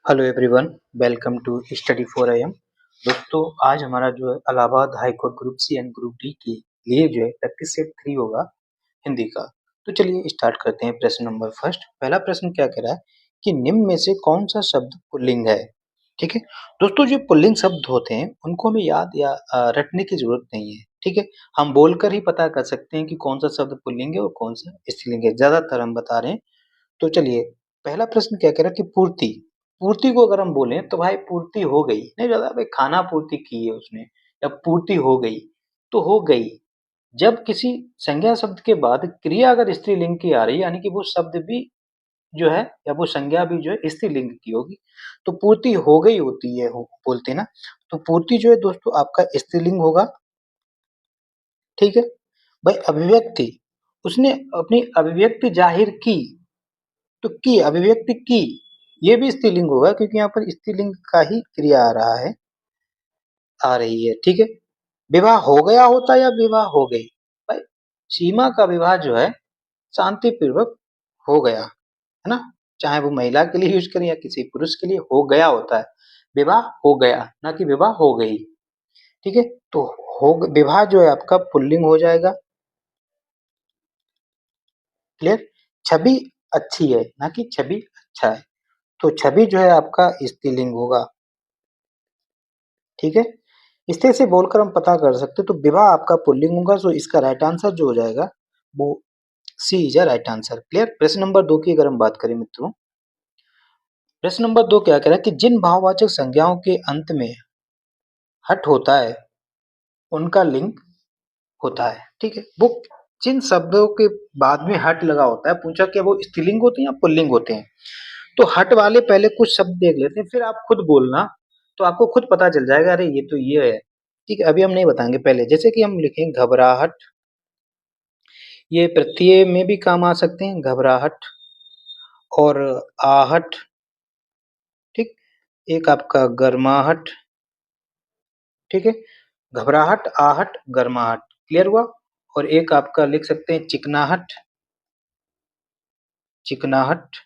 Hello everyone, welcome to study 4 AM। दोस्तों, आज हमारा जो है Allahabad high court group C and group D के लिए जो है प्रैक्टिस सेट 3 होगा हिंदी का। तो चलिए स्टार्ट करते हैं। प्रश्न नंबर फर्स्ट, पहला प्रश्न क्या कह रहा है कि निम्न में से कौन सा शब्द पुल्लिंग है। ठीक है दोस्तों, जो पुल्लिंग शब्द होते हैं उनको हमें याद या रटने की जरूरत नहीं है। ठीक है, हम बोलकर ही पता कर सकते हैं कि कौन सा शब्द पुल्लिंग है और कौन सा स्त्रीलिंग है। ज्यादातर हम बता रहे हैं। तो चलिए, पहला प्रश्न क्या कह रहा है कि पूर्ति। पूर्ति को अगर हम बोलें तो भाई पूर्ति हो गई, नहीं दादा भाई खाना पूर्ति की है उसने, या पूर्ति हो गई। तो हो गई जब किसी संज्ञा शब्द के बाद क्रिया अगर स्त्रीलिंग की आ रही है, यानी कि वो शब्द भी जो है या वो संज्ञा भी जो है स्त्रीलिंग की होगी, तो पूर्ति हो गई होती है, हो बोलते हैं ना। तो पूर्ति जो है दोस्तों आपका स्त्रीलिंग होगा। ठीक है भाई, अभिव्यक्ति, उसने अपनी अभिव्यक्ति जाहिर की, तो की अभिव्यक्ति की, ये भी स्त्रीलिंग होगा क्योंकि यहाँ पर स्त्रीलिंग का ही क्रिया आ रहा है, आ रही है। ठीक है, विवाह हो गया होता या विवाह हो गई। भाई सीमा का विवाह जो है शांति पूर्वक हो गया, है ना। चाहे वो महिला के लिए यूज करें या किसी पुरुष के लिए, हो गया होता है। विवाह हो गया, ना कि विवाह हो गई। ठीक है, तो हो विवाह जो है आपका पुल्लिंग हो जाएगा। क्लियर। छवि अच्छी है, ना कि छवि अच्छा है, तो छवि जो है आपका स्त्रीलिंग होगा। ठीक है, इस तरह से बोलकर हम पता कर सकते हैं। तो विवाह आपका पुल्लिंग होगा, सो इसका राइट आंसर जो हो जाएगा वो C is a right answer. Clear. प्रश्न नंबर 2 की अगर हम बात करें मित्रों, प्रश्न नंबर 2 क्या कह रहा है कि जिन भाववाचक संज्ञाओं के अंत में हट होता है उनका लिंग होता है। ठीक है, वो जिन शब्दों के बाद में हट लगा होता है, पूछा क्या वो स्त्रीलिंग होते हैं या पुल्लिंग होते हैं। तो हट वाले पहले कुछ शब्द देख लेते हैं, फिर आप खुद बोलना, तो आपको खुद पता चल जाएगा अरे ये तो ये है। ठीक है, अभी हम नहीं बताएंगे। पहले जैसे कि हम लिखें घबराहट, ये प्रत्यय में भी काम आ सकते हैं, घबराहट और आहट। ठीक, एक आपका गर्माहट। ठीक है, घबराहट, आहट, गर्माहट। क्लियर हुआ। और एक आपका लिख सकते हैं चिकनाहट, चिकनाहट।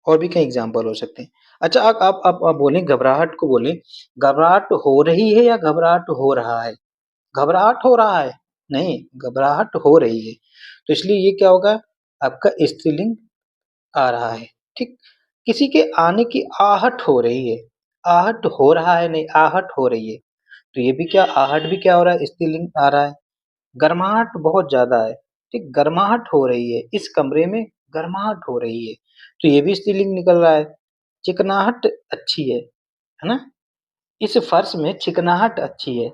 और भी कई एग्जाम्पल हो सकते हैं। अच्छा, आप बोलें, घबराहट को बोलें, घबराहट हो रही है या घबराहट हो रहा है। घबराहट हो रहा है, नहीं, घबराहट हो रही है। तो इसलिए ये क्या होगा, आपका स्त्रीलिंग आ रहा है। ठीक, किसी के आने की आहट हो रही है, आहट हो रहा है नहीं, आहट हो रही है। तो ये भी क्या, आहट भी क्या हो रहा है, स्त्रीलिंग आ रहा है। गर्माहट बहुत ज्यादा है, ठीक, गर्माहट हो रही है, इस कमरे में गर्माहट हो रही है, तो ये भी स्त्रीलिंग निकल रहा है। चिकनाहट अच्छी है ना, इस फर्श में चिकनाहट अच्छी है,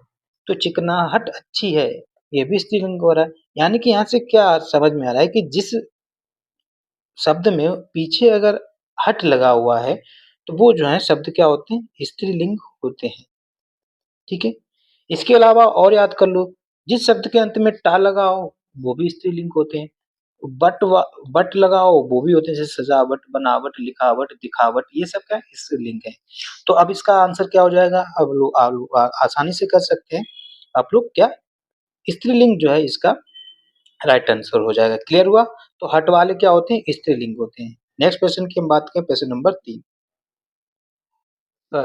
तो चिकनाहट अच्छी है, ये भी स्त्रीलिंग हो रहा है। यानी कि यहाँ से क्या समझ में आ रहा है कि जिस शब्द में पीछे अगर हट लगा हुआ है, तो वो जो है शब्द क्या होते हैं, स्त्रीलिंग होते हैं। ठीक है, इसके अलावा और याद कर लो, जिस शब्द के अंत में टा लगा हो वो भी स्त्रीलिंग होते हैं। बट लगाओ वो भी होते हैं, जैसे सजावट, बनावट, लिखावट, दिखावट, ये सब क्या है, स्त्रीलिंग है। तो अब इसका आंसर क्या हो जाएगा, अब लोग आसानी से कर सकते हैं आप लोग, क्या स्त्रीलिंग जो है इसका राइट आंसर हो जाएगा। क्लियर हुआ। तो हट वाले क्या होते हैं, स्त्रीलिंग होते हैं। नेक्स्ट क्वेश्चन की हम बात करें, प्रश्न नंबर 3।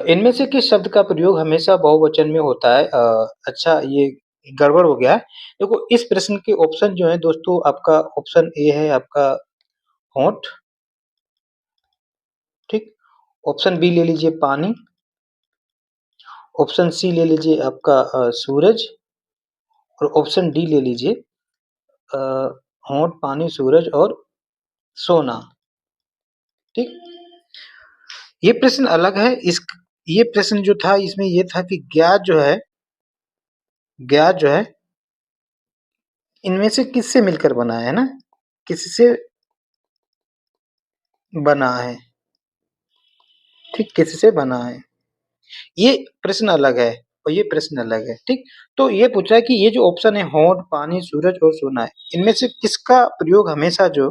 इनमें से किस शब्द का प्रयोग हमेशा बहुवचन में होता है। अच्छा, ये गड़बड़ हो गया है। देखो, इस प्रश्न के ऑप्शन जो है दोस्तों, आपका ऑप्शन ए है आपका होंठ। ठीक, ऑप्शन बी ले लीजिए पानी, ऑप्शन सी ले लीजिए आपका सूरज, और ऑप्शन डी ले लीजिए अ, होंठ, पानी, सूरज और सोना। ठीक, ये प्रश्न अलग है। इस ये प्रश्न जो था इसमें ये था कि ज्ञात जो है, ज्ञात जो है इनमें से किससे मिलकर बना है ना, किससे बना है। ठीक, किससे बना है, ये प्रश्न अलग है और ये प्रश्न अलग है। ठीक, तो ये पूछ रहा है कि ये जो ऑप्शन है होंठ, पानी, सूरज और सोना है, इनमें से किसका प्रयोग हमेशा जो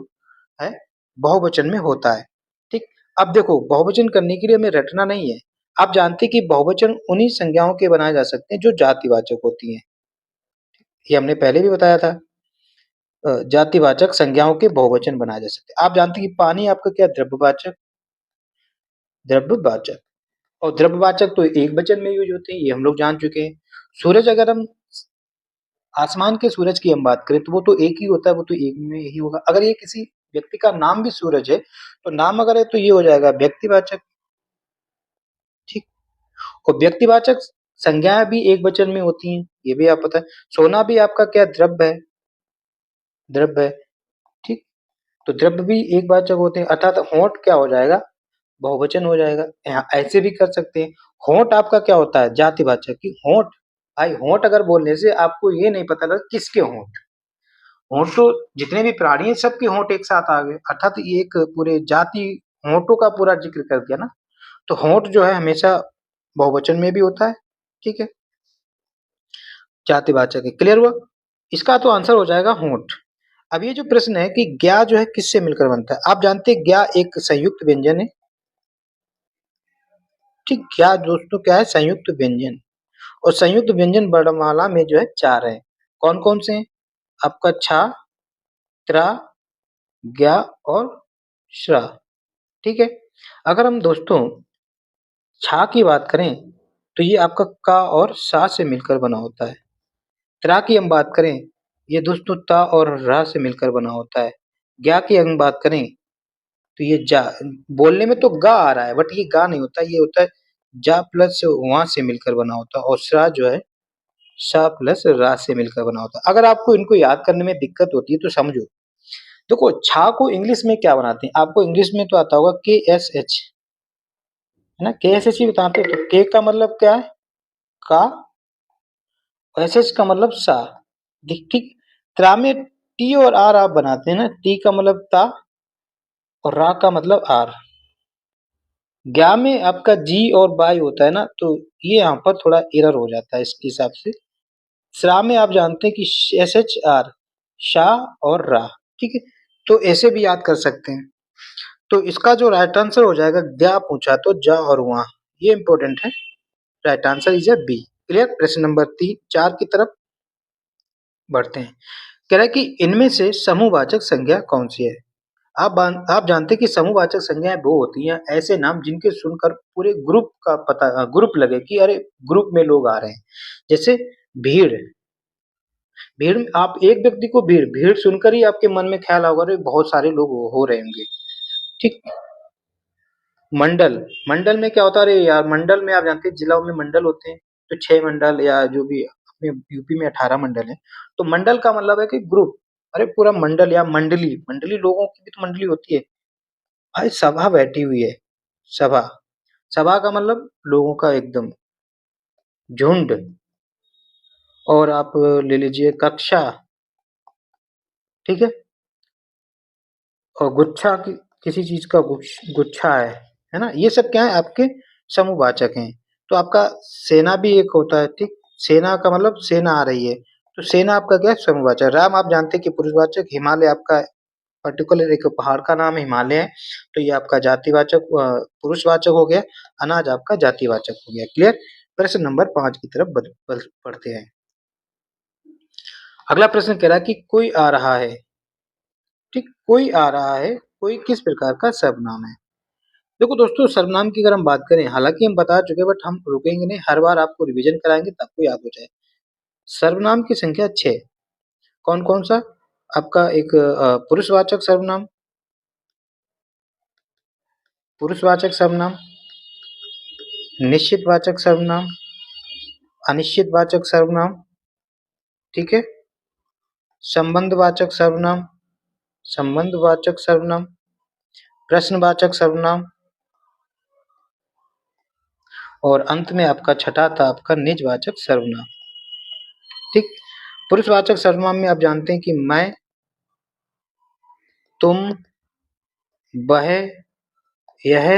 है बहुवचन में होता है। ठीक, अब देखो, बहुवचन करने के लिए हमें रटना नहीं है। आप जानते हैं कि बहुवचन उन्हीं संज्ञाओं के बनाए जा सकते हैं जो जातिवाचक होती हैं, ये हमने पहले भी बताया था। जातिवाचक संज्ञाओं के बहुवचन बनाए जा सकते हैं। आप जानते हैं कि पानी आपका क्या द्रव्यवाचक, द्रव्यवाचक। और द्रव्यवाचक तो एक वचन में यूज होते हैं, ये हम लोग जान चुके हैं। सूरज, अगर हम आसमान के सूरज की हम बात करें तो वो तो एक ही होता है, वो तो एक में ही होगा। अगर ये किसी व्यक्ति का नाम भी सूरज है तो नाम अगर है तो ये हो जाएगा व्यक्तिवाचक। ठीक। और व्यक्तिवाचक संज्ञाएं भी एक वचन में होती हैं, ये भी आप पता है। सोना भी आपका क्या द्रव्य है, द्रव्य है। ठीक। तो द्रव्य भी एक वाचक होते हैं, अर्थात होंठ क्या हो जाएगा, बहुवचन हो जाएगा। यहाँ ऐसे भी कर सकते हैं। होंठ आपका क्या होता है, जातिवाचक। कि होंठ, भाई होंठ अगर बोलने से आपको ये नहीं पता लगा किसके होंठ। होंठ तो जितने भी प्राणी हैं सबके होंठ एक साथ आ गए, अर्थात ये एक पूरे जाति होंठों का पूरा जिक्र कर दिया ना। तो होंठ जो है हमेशा बहुवचन में भी होता है। ठीक है, जातिवाचक है। क्लियर हुआ? इसका तो आंसर हो जाएगा होंठ। अब ये जो प्रश्न है कि ज्ञा जो है किससे मिलकर बनता है, आप जानते हैं ज्ञा एक संयुक्त व्यंजन है। ठीक, ज्ञा दोस्तों क्या है, संयुक्त व्यंजन। और संयुक्त व्यंजन वर्णमाला में जो है 4 है। कौन कौन से हैं? आपका छा, त्रा, ज्ञा और श्रा। ठीक है। अगर हम दोस्तों छा की बात करें तो ये आपका का और सा से मिलकर बना होता है। त्रा की हम बात करें, ये दोस्तों ता और रा से मिलकर बना होता है। ज्ञा की हम बात करें तो ये जा, बोलने में तो गा आ रहा है बट ये गा नहीं होता, ये होता है जा प्लस वहां से मिलकर बना होता है। और श्रा जो है शा प्लस रा से मिलकर बना होता है। अगर आपको इनको याद करने में दिक्कत होती है तो समझो। देखो छा को इंग्लिश में क्या बनाते हैं, आपको इंग्लिश में तो आता होगा के एस एच, है ना, के एस एच ही बताते हैं। तो के का मतलब क्या है, का, और एस एच का मतलब सा। ठीक ठीक। त्रा में टी और आर आप बनाते हैं ना, टी का मतलब ता और रा का मतलब आर। ज्ञा में आपका जी और बाई होता है ना, तो ये यहाँ पर थोड़ा एरर हो जाता है इसके हिसाब से। श्रा में आप जानते हैं कि एस एच आर, शाह और रा। ठीक है, तो ऐसे भी याद कर सकते हैं। तो इसका जो राइट आंसर हो जाएगा, ज्ञा पूछा तो जा और वहां, ये इंपॉर्टेंट है। Right answer is A B. Clear? प्रश्न नंबर 4 की तरफ बढ़ते हैं। कह रहा है कि इनमें से समूहवाचक संज्ञा कौन सी है। आप जानते हैं कि समूहवाचक संज्ञाएं वो होती हैं ऐसे नाम जिनके सुनकर पूरे ग्रुप का पता, ग्रुप लगे कि अरे ग्रुप में लोग आ रहे हैं। जैसे भीड़, भीड़ में आप एक व्यक्ति को भीड़, भीड़ सुनकर ही आपके मन में ख्याल होगा अरे बहुत सारे लोग हो रहे होंगे। ठीक। मंडल, मंडल में क्या होता है, अरे यार मंडल में आप जानते हैं जिलों में मंडल होते हैं, तो 6 मंडल या जो भी अपने यूपी में 18 मंडल है। तो मंडल का मतलब है कि ग्रुप, अरे पूरा मंडल या मंडली, मंडली लोगों की भी तो मंडली होती है। भाई सभा बैठी हुई है, सभा, सभा का मतलब लोगों का एकदम झुंड। और आप ले लीजिए कक्षा। ठीक है। और गुच्छा किसी चीज का गुच्छा है ना, ये सब क्या है आपके समूहवाचक हैं। तो आपका सेना भी एक होता है। ठीक, सेना का मतलब सेना आ रही है, तो सेना आपका क्या है, समूहवाचक। राम आप जानते हैं कि पुरुषवाचक। हिमालय आपका पर्टिकुलर एक पहाड़ का नाम हिमालय है, तो ये आपका जातिवाचक पुरुषवाचक हो गया। अनाज आपका जातिवाचक हो गया। क्लियर? प्रश्न नंबर 5 की तरफ बढ़ते हैं। अगला प्रश्न कह रहा है कि कोई आ रहा है। ठीक, कोई आ रहा है, कोई किस प्रकार का सर्वनाम है। देखो दोस्तों, सर्वनाम की अगर हम बात करें, हालांकि हम बता चुके बट हम रुकेंगे नहीं, हर बार आपको रिवीजन कराएंगे तब आपको याद हो जाए। सर्वनाम की संख्या 6। कौन कौन सा? आपका एक पुरुषवाचक सर्वनाम, पुरुषवाचक सर्वनाम, निश्चितवाचक सर्वनाम, अनिश्चितवाचक सर्वनाम, ठीक है, संबंधवाचक सर्वनाम, संबंधवाचक सर्वनाम, प्रश्नवाचक सर्वनाम, और अंत में आपका छठा था आपका निजवाचक सर्वनाम। ठीक। पुरुषवाचक सर्वनाम में आप जानते हैं कि मैं, तुम, वह, यह,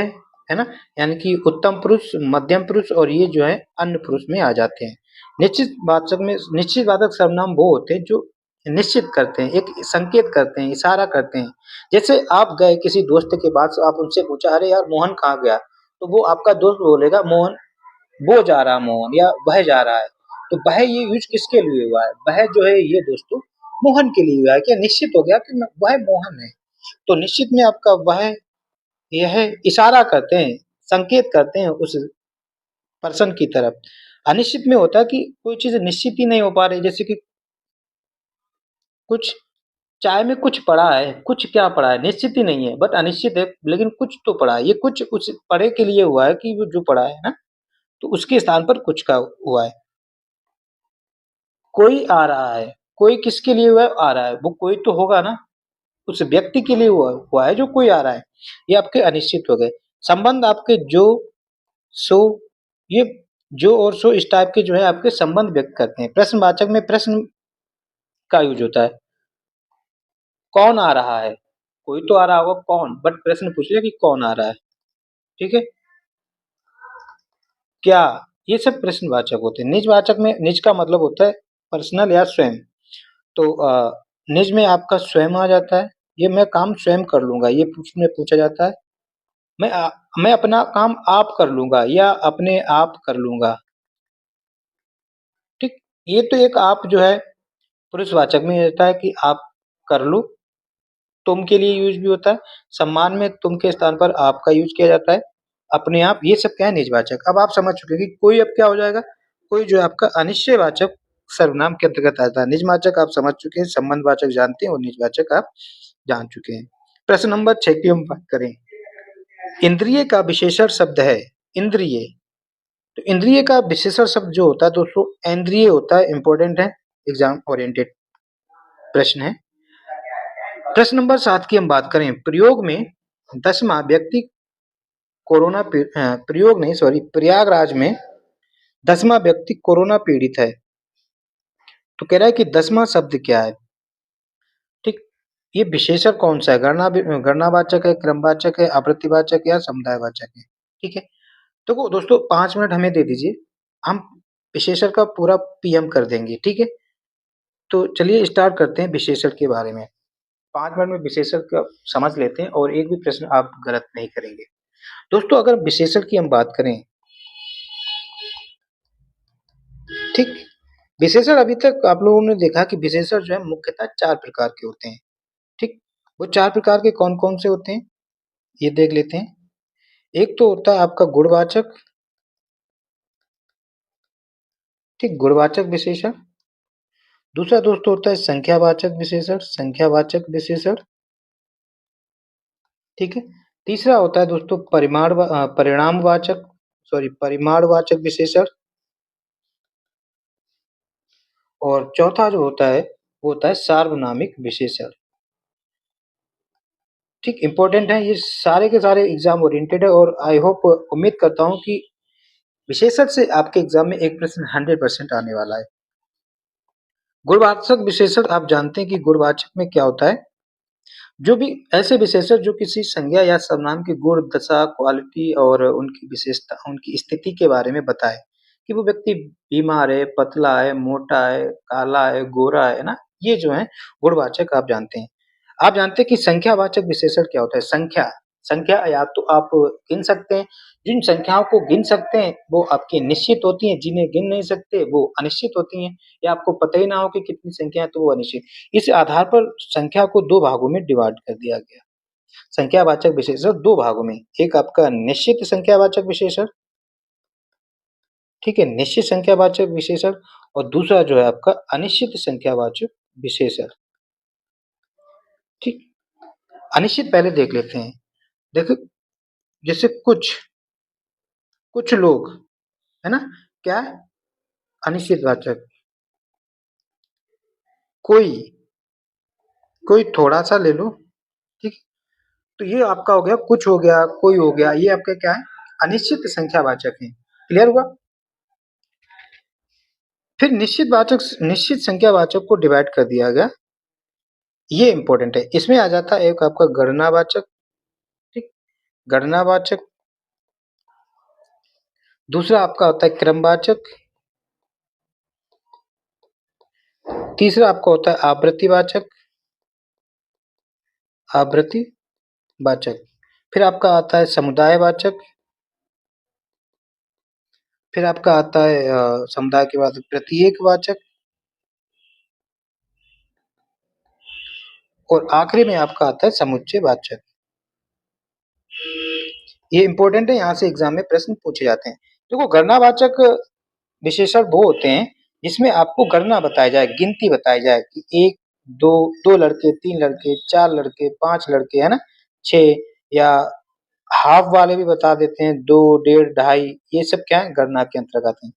है ना, यानी कि उत्तम पुरुष, मध्यम पुरुष और ये जो है अन्य पुरुष में आ जाते हैं। निश्चित वाचक सर्वनाम वो होते हैं जो निश्चित करते हैं, एक संकेत करते हैं, इशारा करते हैं। जैसे आप गए किसी दोस्त के पास, आप उनसे पूछा अरे यार मोहन कहाँ गया, तो वो आपका दोस्त बोलेगा मोहन वो जा रहा, मोहन या वह जा रहा है। तो वह ये यूज किसके लिए हुआ है, वह जो है ये दोस्तों मोहन के लिए हुआ है। क्या निश्चित हो गया कि वह मोहन है। तो निश्चित में आपका वह, यह इशारा करते हैं, संकेत करते हैं उस पर्सन की तरफ। अनिश्चित में होता है कि कोई चीज़ निश्चित ही नहीं हो पा रही, जैसे कि कुछ चाय में कुछ पड़ा है, कुछ क्या पड़ा है निश्चित ही नहीं है, बट अनिश्चित है, लेकिन कुछ तो पड़ा है। ये कुछ उस पड़े के लिए हुआ है कि वो जो पड़ा है ना, तो उसके स्थान पर कुछ का हुआ है। कोई आ रहा है, कोई किसके लिए हुआ है? आ रहा है, वो कोई तो होगा ना, उस व्यक्ति के लिए हुआ है जो कोई आ रहा है। ये आपके अनिश्चित हो गए। संबंध आपके जो, सो, ये जो और सो इस टाइप के जो है आपके संबंध व्यक्त करते हैं। प्रश्नवाचक में प्रश्न का यूज़ होता है। कौन आ रहा है? कोई तो आ रहा होगा, कौन? बट प्रश्न पूछ लिया कि कौन आ रहा है, ठीक है? क्या? ये सब प्रश्नवाचक होते हैं। निजवाचक में निज का मतलब होता है पर्सनल या स्वयं। तो निज में आपका स्वयं आ जाता है। ये मैं काम स्वयं कर लूँगा, ये उसमें पूछा जाता है। मैं अपना काम आप कर लूँगा या अपने आप कर लूँगा, ठीक? ये तो एक आप जो है पुरुषवाचक में ये होता है कि आप कर लो, तुम के लिए यूज़ भी होता है। सम्मान में तुम के स्थान पर आप का यूज़ किया जाता है। अपने आप, ये सब क्या है? निजवाचक। अब आप समझ चुके हैं कि कोई अब क्या हो जाएगा? कोई जो है आपका अनिश्चयवाचक सर्वनाम के अंतर्गत आता है। निजवाचक आप समझ चुके हैं, संबंधवाचक जानते हैं और निजवाचक आप जान चुके हैं। प्रश्न नंबर 6 की हम बात करें। इंद्रिय का विशेषण शब्द है इंद्रिय। तो इंद्रिय का विशेषण शब्द जो होता है दोस्तों इंद्रिय होता है, इंपॉर्टेंट है, एग्जाम ओरिएंटेड प्रश्न है। प्रश्न नंबर 7 की हम बात करें। प्रयोग में 10वां व्यक्ति प्रयोग नहीं, सॉरी, प्रयागराज में 10वां व्यक्ति कोरोना पीड़ित है। तो कह रहा है कि 10वां शब्द क्या है? ठीक, ये विशेषण कौन सा है? गणनावाचक है, क्रमवाचक है, आवर्तीवाचक या समुदायवाचक है? ठीक है, तो दोस्तों 5 मिनट हमें दे दीजिए, हम विशेषण का पूरा पीएम कर देंगे, ठीक है? तो चलिए स्टार्ट करते हैं विशेषण के बारे में। 5 मिनट में विशेषण का समझ लेते हैं और एक भी प्रश्न आप गलत नहीं करेंगे। दोस्तों अगर विशेषण की हम बात करें, ठीक, विशेषण अभी तक आप लोगों ने देखा कि विशेषण जो है मुख्यतः 4 प्रकार के होते हैं, ठीक? वो 4 प्रकार के कौन-कौन से होते हैं? ये देख लेते हैं। एक तो होता है आपका गुणवाचक, ठीक, गुणवाचक विशेषण। दूसरा दोस्तों होता है संख्यावाचक विशेषण, संख्यावाचक विशेषण, ठीक है? तीसरा होता है दोस्तों परिणामवाचक, सॉरी, परिमाणवाचक विशेषण। और चौथा जो होता है वो होता है सार्वनामिक विशेषण। ठीक, इम्पोर्टेंट है, ये सारे के सारे एग्जाम ओरिएंटेड है और आई होप, उम्मीद करता हूँ कि विशेषण से आपके एग्जाम में एक प्रश्न 100% आने वाला है। गुणवाचक विशेषण आप जानते हैं कि गुणवाचक में क्या होता है? जो भी ऐसे विशेषण जो किसी संज्ञा या सर्वनाम की गुण, दशा, क्वालिटी और उनकी विशेषता, उनकी स्थिति के बारे में बताए कि वो व्यक्ति बीमार है, पतला है, मोटा है, काला है, गोरा है ना? ये जो है गुणवाचक आप जानते हैं। आप जानते हैं कि संख्यावाचक विशेषण क्या होता है? संख्या, संख्या या तो आप गिन सकते हैं, जिन संख्याओं को गिन सकते हैं वो आपकी निश्चित होती हैं, जिन्हें गिन नहीं सकते वो अनिश्चित होती हैं, या आपको पता ही ना हो कि कितनी संख्या है तो वो अनिश्चित। इस आधार पर संख्या को 2 भागों में डिवाइड कर दिया गया। संख्यावाचक विशेषण 2 भागों में, एक आपका निश्चित संख्यावाचक विशेषण, ठीक है, निश्चित संख्यावाचक विशेषण, और दूसरा जो है आपका अनिश्चित संख्यावाचक विशेषण, ठीक। अनिश्चित पहले देख लेते हैं। देखो, जैसे कुछ, कुछ लोग, है ना? क्या है? अनिश्चित वाचक। कोई, कोई थोड़ा-सा ले लो, ठीक। तो ये आपका हो गया, कुछ हो गया, कोई हो गया, ये आपका क्या है? अनिश्चित संख्यावाचक है। क्लियर हुआ? फिर निश्चित संख्यावाचक को डिवाइड कर दिया गया, ये इंपॉर्टेंट है। इसमें आ जाता है एक आपका गणनावाचक, ठीक, गणनावाचक। दूसरा आपका होता है क्रमवाचक। तीसरा आपका होता है आवृत्तिवाचक, आवृत्तिवाचक। फिर आपका आता है समुदायवाचक। फिर आपका आता है समुदाय के बाद प्रत्येकवाचक। और आखिरी में आपका आता है समुच्चयवाचक। ये इंपॉर्टेंट है, यहाँ से एग्जाम में प्रश्न पूछे जाते हैं। देखो गणनावाचक विशेषण वो होते हैं जिसमें आपको गणना बताई जाए, गिनती बताई जाए कि एक, दो, दो लड़के, तीन लड़के, चार लड़के, पांच लड़के, है ना, छह, या हाफ वाले भी बता देते हैं, दो, डेढ़, ढाई, ये सब क्या है, गणना के अंतर्गत है।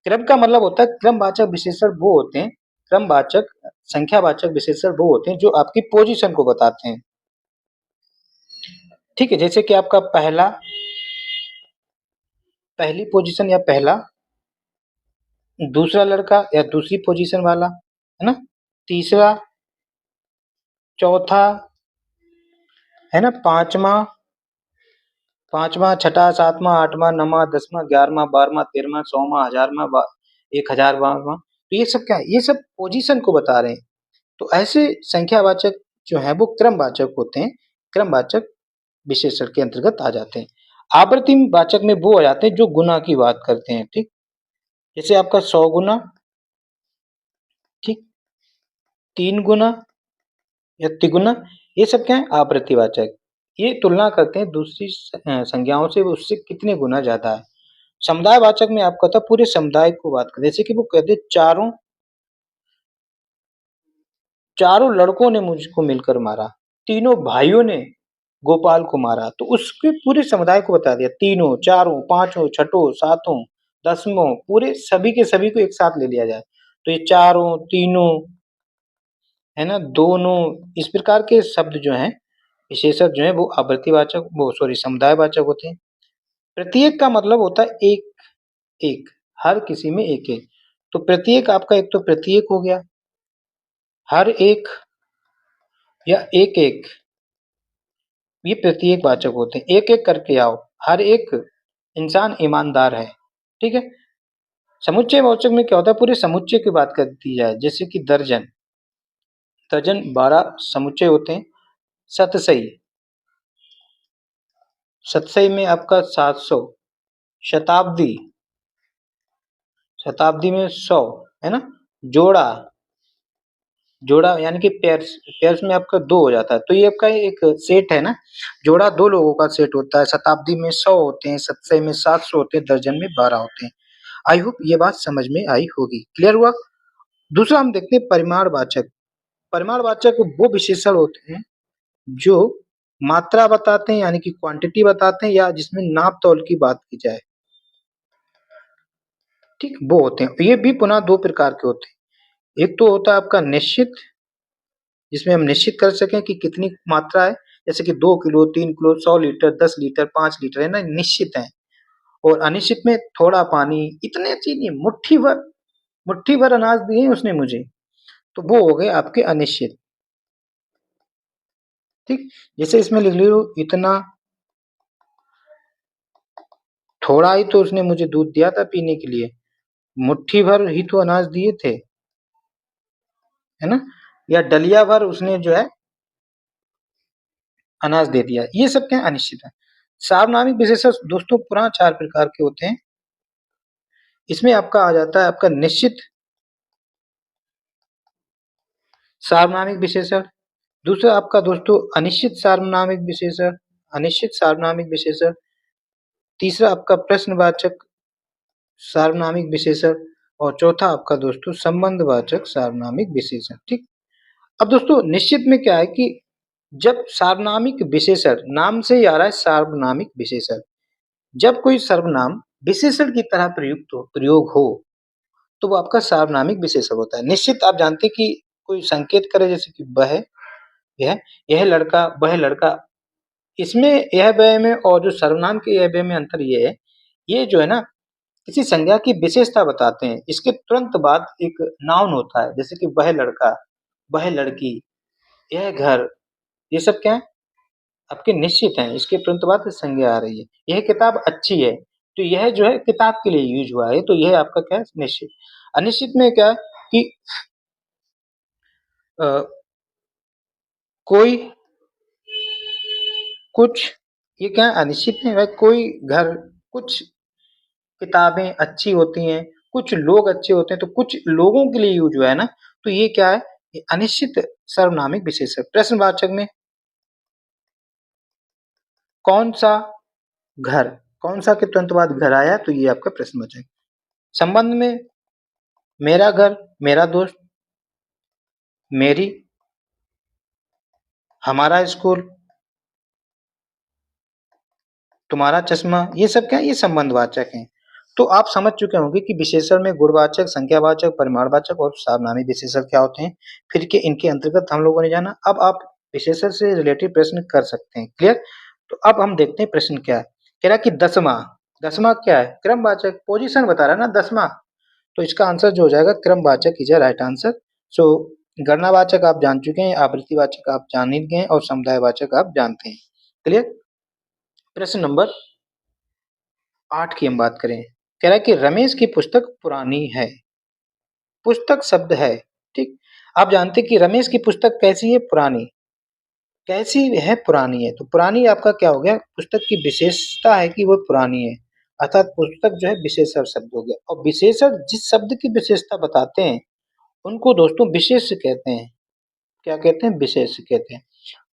क्रम का मतलब होता है, क्रमवाचक विशेषण वो होते हैं, क्रमवाचक संख्यावाचक विशेषण वो होते हैं जो आपकी पोजीशन को बताते हैं। ठीक है, जैसे कि आपका पहली पोजीशन या पहला, दूसरा लड़का या दूसरी पोजीशन वाला, है ना, तीसरा, चौथा, है ना, पांचवा, छठा, सातवां, आठवां, नौवां, दसवां, 11वां, 12वां, 13वां, 100वां, 1000वां, 1000वां, तो ये सब क्या है, ये सब पोजीशन को बता रहे हैं। तो ऐसे संख्यावाचक जो है वो क्रमवाचक होते हैं, क्रमवाचक विशेषण के अंतर्गत आ जाते हैं। आवर्ती वाचक में वो आ जाते हैं जो गुना की बात करते हैं। ठीक, जैसे आपका 100 गुना, ठीक, 3 गुना या तिगुना, ये सब क्या है, आवृत्तिवाचक। ये तुलना करते हैं दूसरी संज्ञाओं से, वो उससे कितने गुना ज्यादा है। समुदायवाचक में आपका था पूरे समुदाय को बात कर, जैसे कि वो कहते चारों लड़कों ने मुझको मिलकर मारा, तीनों भाइयों ने गोपाल को मारा, तो उसके पूरे समुदाय को बता दिया, तीनों, चारों, पांचों, छठों, सातों, दसवों, पूरे सभी के सभी को एक साथ ले लिया जाए, तो ये चारों, तीनों, है ना, दोनों, इस प्रकार के शब्द जो हैं, विशेषण जो है वो आवर्तीवाचक, वो सॉरी समुदायवाचक होते हैं। प्रत्येक का मतलब होता है एक एक, हर किसी में एक एक, तो प्रत्येक आपका एक तो प्रत्येक हो गया, हर एक या एक एक, ये प्रत्येक वाचक होते हैं। एक एक करके आओ, हर एक इंसान ईमानदार है। ठीक है, समुच्चय वाचक में क्या होता है, पूरे समुच्चय की बात कर दी जाए, जैसे कि दर्जन, दर्जन 12 समुच्चय होते हैं। शतसई, शतसई में आपका 700, शताब्दी, शताब्दी में 100, है ना, जोड़ा, जोड़ा यानी कि पेयर्स, पेयर्स में आपका दो हो जाता है, तो ये आपका एक सेट है ना, जोड़ा दो लोगों का सेट होता है। शताब्दी में 100 होते हैं, शतसई में 700 होते हैं, दर्जन में 12 होते हैं। आई होप ये बात समझ में आई होगी, क्लियर हुआ। दूसरा हम देखते हैं परिमाणवाचक। परिमाणवाचक वो विशेषण होते हैं जो मात्रा बताते हैं, यानी कि क्वांटिटी बताते हैं, या जिसमें नाप तौल की बात की जाए। ठीक, वो होते हैं। ये भी पुनः दो प्रकार के होते हैं। एक तो होता है आपका निश्चित, जिसमें हम निश्चित कर सकें कि कितनी मात्रा है, जैसे कि 2 kilo, 3 kilo, 100 litre, 10 litre, 5 litre, है ना, निश्चित है। और अनिश्चित में थोड़ा पानी, इतने चीज नहीं, मुट्ठी भर अनाज दिए उसने मुझे, तो वो हो गए आपके अनिश्चित। ठीक, जैसे इसमें लिख लो, इतना, थोड़ा ही तो उसने मुझे दूध दिया था पीने के लिए, मुट्ठी भर ही तो अनाज दिए थे, है ना, या डलिया भर उसने जो है अनाज दे दिया, ये सब क्या है, अनिश्चित है। सार्वनामिक विशेषण दोस्तों पुनः 4 प्रकार के होते हैं। इसमें आपका आ जाता है आपका निश्चित सार्वनामिक विशेषण, दूसरा आपका दोस्तों अनिश्चित सार्वनामिक विशेषण, अनिश्चित सार्वनामिक विशेषण, तीसरा आपका प्रश्नवाचक सार्वनामिक विशेषण, और चौथा आपका दोस्तों संबंधवाचक सार्वनामिक विशेषण। ठीक, अब दोस्तों निश्चित में क्या है कि जब सार्वनामिक विशेषण, नाम से ही आ रहा है सार्वनामिक विशेषण, जब कोई सर्वनाम विशेषण की तरह प्रयोग हो तो वो आपका सार्वनामिक विशेषण होता है। निश्चित आप जानते हैं कि कोई संकेत करे, जैसे कि वह, यह लड़का, वह लड़का, इसमें यह व्यय में और जो सर्वनाम के यह व्यय में अंतर ये है, ये जो है ना किसी संज्ञा की विशेषता बताते हैं। इसके तुरंत बाद एक नाउन होता है, जैसे कि वह लड़का, वह लड़की, यह घर, ये सब क्या है, आपके निश्चित हैं। इसके तुरंत बाद संज्ञा आ रही है। यह किताब अच्छी है, तो यह जो है किताब के लिए यूज हुआ है, तो यह आपका क्या है, निश्चित। अनिश्चित में क्या है कि अ, कोई, कुछ, ये क्या है, अनिश्चित में भाई कोई घर, कुछ किताबें अच्छी होती हैं, कुछ लोग अच्छे होते हैं, तो कुछ लोगों के लिए यूज हुआ है ना, तो ये क्या है, ये अनिश्चित सर्वनामिक विशेषण। प्रश्नवाचक में कौन सा, घर, कौन सा के तुरंत बाद घर आया तो ये आपका प्रश्नवाचक। संबंध में मेरा घर, मेरा दोस्त, मेरी, हमारा स्कूल, तुम्हारा चश्मा, ये सब क्या है, ये संबंधवाचक हैं। तो आप समझ चुके होंगे कि विशेषण में गुणवाचक, संख्यावाचक, परिमाणवाचक और सार्वनामिक विशेषण क्या होते हैं। फिर के इनके अंतर्गत हम लोगों ने जाना। अब आप विशेषण से रिलेटेड प्रश्न कर सकते हैं। क्लियर? तो अब हम देखते हैं प्रश्न क्या है। कह रहा है कि 10वां, 10वां क्या है? क्रमवाचक, पोजीशन बता रहा है ना 10वां। तो इसका आंसर जो हो जाएगा क्रमवाचक इज अ राइट आंसर। सो गणनावाचक आप जान चुके हैं, आवृत्तिवाचक आप जान ही गए हैं और समुदायवाचक आप जानते हैं। क्लियर? प्रश्न नंबर 8 की हम बात करें। कह रहा है कि रमेश की पुस्तक पुरानी है। पुस्तक शब्द है, ठीक? आप जानते हैं कि रमेश की पुस्तक कैसी है? पुरानी। कैसी है? पुरानी है। तो पुरानी आपका क्या हो गया? पुस्तक की विशेषता है कि वो पुरानी है। अर्थात पुस्तक जो है विशेषण शब्द हो गया। और विशेषण जिस शब्द की विशेषता बताते हैं उनको दोस्तों विशेष्य कहते हैं। क्या कहते हैं? विशेष्य कहते हैं।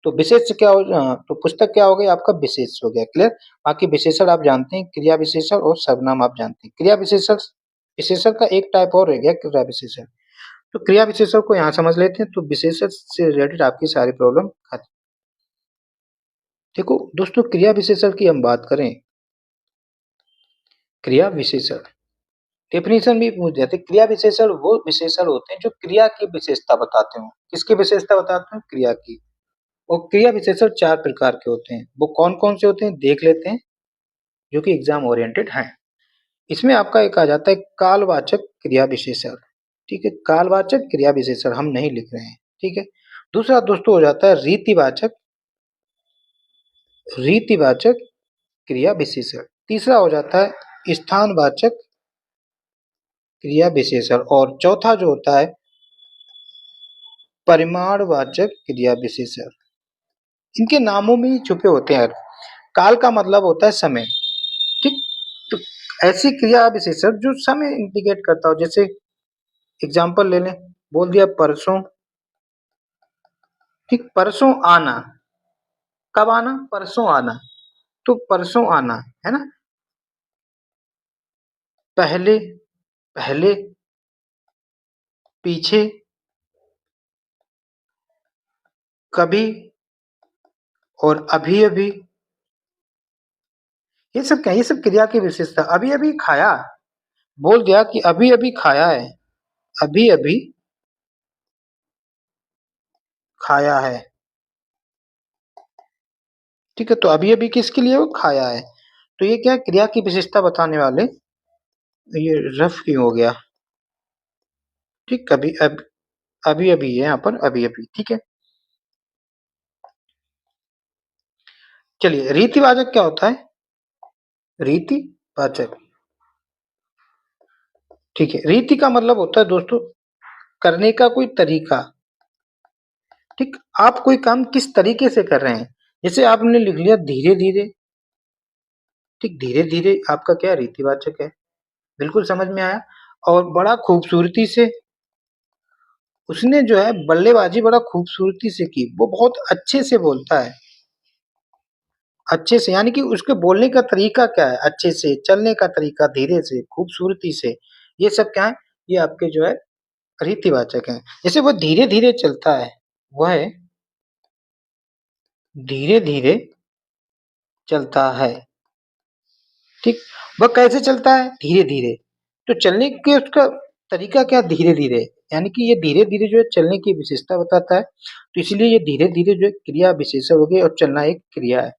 तो विशेष्य क्या हो, तो पुस्तक क्या हो गया आपका? विशेष हो गया। क्लियर? बाकी विशेषण आप जानते हैं, क्रिया विशेषण और सर्वनाम आप जानते हैं। क्रिया विशेषण, विशेषण का एक टाइप और रह गया क्रिया विशेषण। तो क्रिया विशेषण को यहाँ समझ लेते हैं। तो विशेषण से रिलेटेड आपकी सारी प्रॉब्लम खत्म। देखो दोस्तों, क्रिया विशेषण की हम बात करें, क्रिया विशेषण डेफिनेशन भी पूछ जाते। क्रिया विशेषण वो विशेषण होते हैं जो क्रिया की विशेषता बताते हो। किसकी विशेषता बताते हैं? क्रिया की। और क्रिया विशेषण 4 प्रकार के होते हैं। वो कौन-कौन से होते हैं देख लेते हैं, जो कि एग्जाम ओरिएंटेड हैं। इसमें आपका एक आ जाता है कालवाचक क्रिया विशेषण। ठीक है, कालवाचक क्रिया विशेषण हम नहीं लिख रहे हैं। ठीक है। दूसरा दोस्तों हो जाता है रीतिवाचक, रीतिवाचक क्रिया विशेषण। तीसरा हो जाता है स्थानवाचक क्रिया विशेषण। और चौथा जो होता है परिमाणवाचक क्रिया विशेषण। इनके नामों में ही छुपे होते हैं। काल का मतलब होता है समय। ठीक। तो ऐसी क्रिया विशेषण जो समय इंडिकेट करता हो, जैसे एग्जाम्पल ले लें, बोल दिया परसों। ठीक, परसों आना। कब आना? परसों आना। तो परसों आना है ना। पहले, पहले, पीछे, कभी और अभी अभी, ये सब क्या? ये सब क्रिया की विशेषता। अभी अभी खाया, बोल दिया कि अभी अभी खाया है, अभी अभी खाया है। ठीक है, तो अभी अभी किसके लिए? वो खाया है। तो ये क्या है? क्रिया की विशेषता बताने वाले। ये रफ क्यों हो गया? ठीक, अभी अभी है यहाँ पर, अभी अभी। ठीक है, चलिए रीतिवाचक क्या होता है? रीतिवाचक, ठीक है, रीति का मतलब होता है दोस्तों करने का कोई तरीका। ठीक, आप कोई काम किस तरीके से कर रहे हैं। जैसे आपने लिख लिया धीरे धीरे। ठीक, धीरे धीरे आपका क्या रीतिवाचक है। बिल्कुल समझ में आया। और बड़ा खूबसूरती से, उसने जो है बल्लेबाजी बड़ा खूबसूरती से की। वो बहुत अच्छे से बोलता है। अच्छे से यानी कि उसके बोलने का तरीका क्या है? अच्छे से, चलने का तरीका धीरे से, खूबसूरती से। ये सब क्या है? ये आपके जो है रीतिवाचक हैं। जैसे वो धीरे धीरे चलता है, वह धीरे धीरे चलता है। ठीक, वह कैसे चलता है? धीरे धीरे। तो चलने के उसका तरीका क्या? धीरे धीरे। यानी कि ये धीरे धीरे जो है चलने की विशेषता बताता है। तो इसलिए ये धीरे धीरे जो है क्रिया विशेषण हो गई और चलना एक क्रिया है।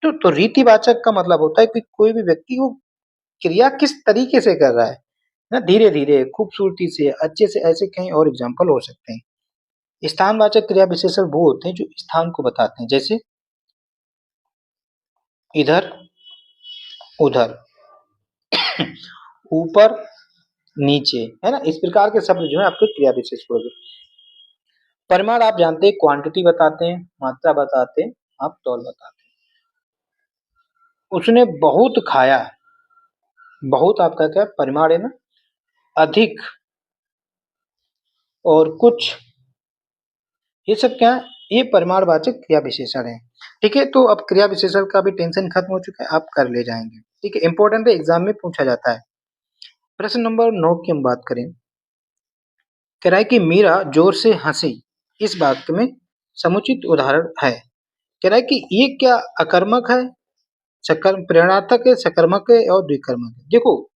तो रीतिवाचक का मतलब होता है कि कोई भी व्यक्ति वो क्रिया किस तरीके से कर रहा है ना, धीरे धीरे, खूबसूरती से, अच्छे से। ऐसे कई और एग्जाम्पल हो सकते हैं। स्थानवाचक क्रिया विशेषण वो होते हैं जो स्थान को बताते हैं। जैसे इधर, उधर, ऊपर, नीचे, है ना। इस प्रकार के शब्द जो है आपके क्रिया विशेषण हो गए। परिमाण आप जानते हैं, क्वांटिटी बताते हैं, मात्रा बताते हैं, आप तौल बताते हैं। उसने बहुत खाया। बहुत आपका क्या परिमाण है ना। अधिक और कुछ, ये सब क्या है? ये परिमाणवाचक क्रिया विशेषण है। ठीक है, तो अब क्रिया विशेषण का भी टेंशन खत्म हो चुका है, आप कर ले जाएंगे। ठीक है, इंपॉर्टेंट है, एग्जाम में पूछा जाता है। प्रश्न नंबर 9 की हम बात करें, कह रहा है कि मीरा जोर से हंसी, इस वाक्य में समुचित उदाहरण है। कह रहा है कि ये क्या अकर्मक है, सकर्म प्रेरणार्थक है, सकर्मक है और द्विकर्मक है। देखो,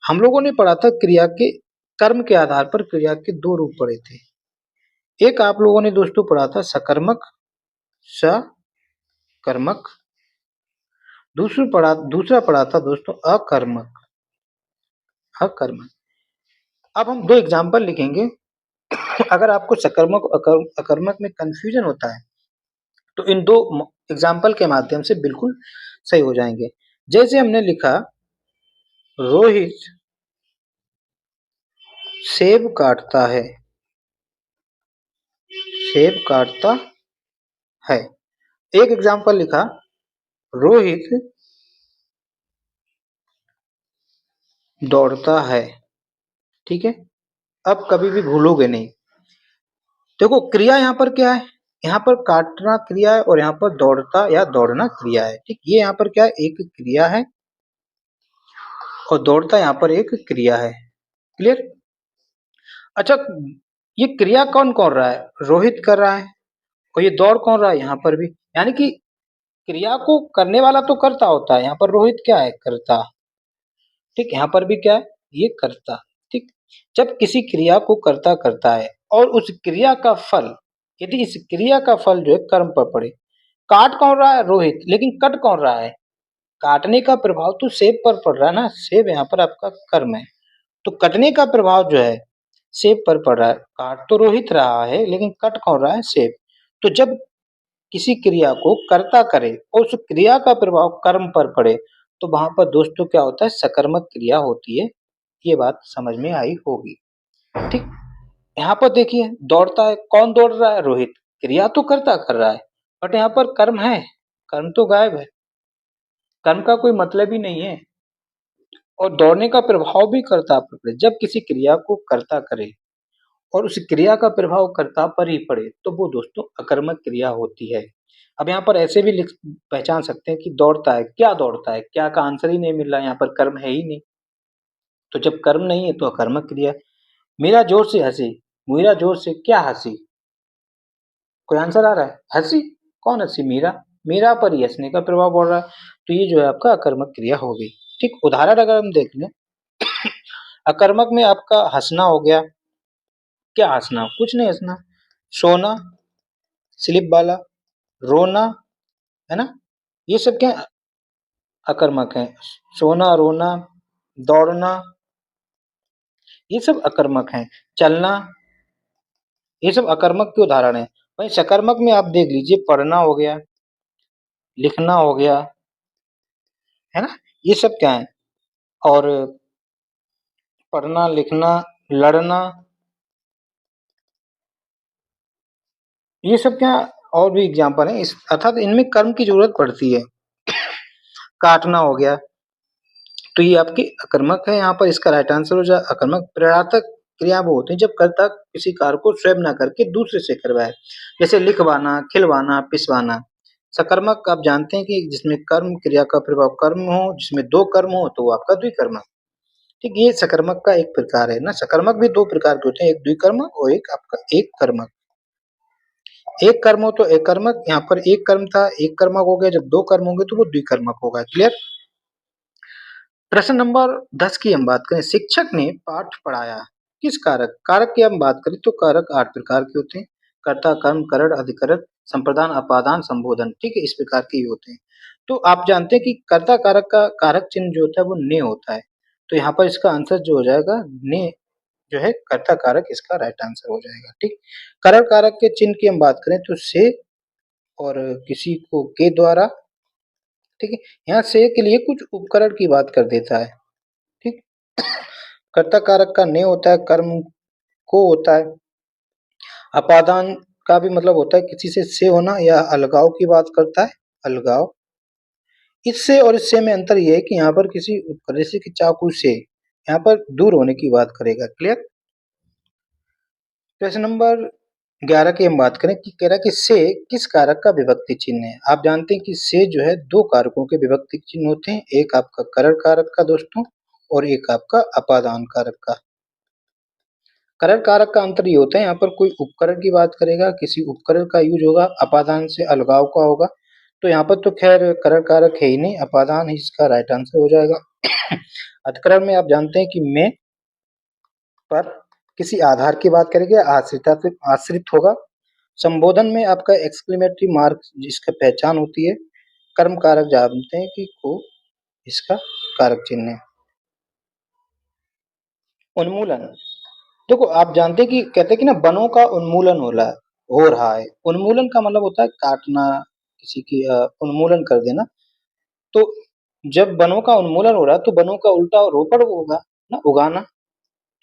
हम लोगों ने पढ़ा था क्रिया के कर्म के आधार पर क्रिया के दो रूप पढ़े थे। एक आप लोगों ने दोस्तों पढ़ा था सकर्मक, सकर्मक। दूसरा पढ़ा था दोस्तों अकर्मक, अकर्मक। अब हम दो एग्जाम्पल लिखेंगे। अगर आपको सकर्मक और अकर्मक में कंफ्यूजन होता है तो इन दो एग्जाम्पल के माध्यम से बिल्कुल सही हो जाएंगे। जैसे हमने लिखा, रोहित सेब काटता है, सेब काटता है। एक एग्जाम्पल लिखा, रोहित दौड़ता है। ठीक है, अब कभी भी भूलोगे नहीं। देखो, क्रिया यहाँ पर क्या है, यहाँ पर काटना क्रिया है और यहाँ पर दौड़ता या दौड़ना क्रिया है। ठीक, ये यहाँ पर क्या है, एक क्रिया है और दौड़ता यहाँ पर एक क्रिया है। क्लियर? अच्छा, ये क्रिया कौन कौन रहा है, रोहित कर रहा है, और ये दौड़ कौन रहा है, यहाँ पर भी। यानी कि क्रिया को करने वाला तो करता होता है, यहाँ पर रोहित क्या है, करता। ठीक, यहाँ पर भी क्या है, ये करता। ठीक, जब किसी क्रिया को करता करता है और उस क्रिया का फल, यदि इस क्रिया का फल जो है कर्म पर पड़े, काट कौन रहा है, रोहित, लेकिन कट कौन रहा है, काटने का प्रभाव तो सेब पर पड़ रहा है ना, सेब यहाँ पर आपका कर्म है, तो कटने का प्रभाव जो है सेब पर पड़ रहा है। काट तो रोहित रहा है लेकिन कट कौन रहा है, सेब। तो जब किसी क्रिया को कर्ता करे और उस क्रिया का प्रभाव कर्म पर पड़े, तो वहां पर दोस्तों क्या होता है, सकर्मक क्रिया होती है। ये बात समझ में आई होगी। ठीक, यहाँ पर देखिए, दौड़ता है, कौन दौड़ रहा है, रोहित। क्रिया तो कर्ता कर रहा है, बट यहाँ पर कर्म है, कर्म तो गायब है, कर्म का कोई मतलब ही नहीं है। और दौड़ने का प्रभाव भी कर्ता पर पड़े, जब किसी क्रिया को कर्ता करे और उस क्रिया का प्रभाव कर्ता पर ही पड़े, तो वो दोस्तों अकर्मक क्रिया होती है। अब यहाँ पर ऐसे भी लिख पहचान सकते हैं कि दौड़ता है, क्या दौड़ता है, क्या का आंसर ही नहीं मिल रहा है, यहाँ पर कर्म है ही नहीं। तो जब कर्म नहीं है तो अकर्मक क्रिया। मीरा जोर से हंसी, मीरा जोर से क्या हंसी, कोई आंसर आ रहा है, हंसी, कौन हंसी, मीरा, मीरा पर ही हंसने का प्रभाव पड़ रहा है, तो ये जो है आपका अकर्मक क्रिया हो गई। ठीक, उदाहरण अगर हम देख लें, अकर्मक में आपका हंसना हो गया, क्या हंसना, कुछ नहीं हंसना, सोना, स्लिप वाला, रोना, है ना, ये सब क्या अकर्मक है। सोना, रोना, दौड़ना, ये सब अकर्मक हैं। चलना, ये सब अकर्मक के उदाहरण हैं। वहीं सकर्मक में आप देख लीजिए, पढ़ना हो गया, लिखना हो गया, है ना, ये सब क्या है, और पढ़ना, लिखना, लड़ना, ये सब क्या और भी एग्जाम्पल है, इस अर्थात इनमें कर्म की जरूरत पड़ती है। काटना हो गया, तो ये आपकी अकर्मक है, यहाँ पर इसका राइट आंसर हो जाए अकर्मक। प्रेरणात्मक क्रिया वो होती है जब कर्ता किसी कार्य को स्वयं ना करके दूसरे से करवाए, जैसे लिखवाना, खिलवाना, पिसवाना। सकर्मक आप जानते हैं कि जिसमें कर्म क्रिया का प्रभाव कर्म हो, जिसमें दो कर्म हो तो वो आपका द्विकर्मक। ठीक, ये सकर्मक का एक प्रकार है ना। सकर्मक भी दो प्रकार के होते हैं, एक द्विकर्मक और एक आपका एक कर्मक। एक कर्म हो तो एक कर्मक, यहाँ पर एक कर्म था एक कर्मक हो गया, जब दो कर्म होंगे तो वो द्विकर्मक होगा। क्लियर? प्रश्न नंबर 10 की हम बात करें, शिक्षक ने पाठ पढ़ाया, किस कारक, कारक की हम बात करें तो कारक 8 प्रकार के होते हैं, कर्ता, कर्म, करण, अधिकरण, संप्रदान, अपादान, संबोधन। ठीक है, इस प्रकार के होते हैं। तो आप जानते हैं कि कर्ता कारक का कारक चिन्ह जो होता है वो ने होता है, तो यहाँ पर इसका आंसर जो हो जाएगा ने, जो है कर्ता कारक, इसका राइट आंसर हो जाएगा। ठीक, करण कारक के चिन्ह की हम बात करें तो से और किसी को के द्वारा। ठीक है, यहाँ से के लिए कुछ उपकरण की बात कर देता है। ठीक, कर्ता कारक का ने होता है, कर्म को होता है, अपादान का भी मतलब होता है किसी से होना या अलगाव की बात करता है, अलगाव। इससे और इससे में अंतर यह है कि यहाँ पर किसी उपकरण, जैसे कि चाकू से, यहाँ पर दूर होने की बात करेगा। क्लियर? प्रश्न नंबर 11 की हम बात करें कि कह रहा है कि से किस कारक का विभक्ति चिन्ह है। आप जानते हैं कि से जो है दो कारकों के विभक्ति चिन्ह होते हैं, एक आपका करण कारक का दोस्तों और एक आपका अपादान कारक का। करण कारक का अंतर ये होता है, यहाँ पर कोई उपकरण की बात करेगा, किसी उपकरण का यूज होगा, अपादान से अलगाव का होगा। तो यहाँ पर तो खैर करण कारक है ही नहीं, अपादान ही इसका राइट आंसर हो जाएगा। अधिकरण में आप जानते हैं कि में पर किसी आधार की बात करेंगे, आश्रिता से आश्रित होगा। संबोधन में आपका एक्सक्लेमेटरी मार्क जिसका पहचान होती है। कर्म कारक जानते हैं कि को इसका कारक चिन्ह है। उन्मूलन, देखो आप जानते हैं कि कहते हैं कि ना वनों का उन्मूलन हो रहा है। उन्मूलन का मतलब होता है काटना, किसी की उन्मूलन कर देना। तो जब वनों का उन्मूलन हो रहा है तो वनों का उल्टा रोपण होगा ना, उगाना।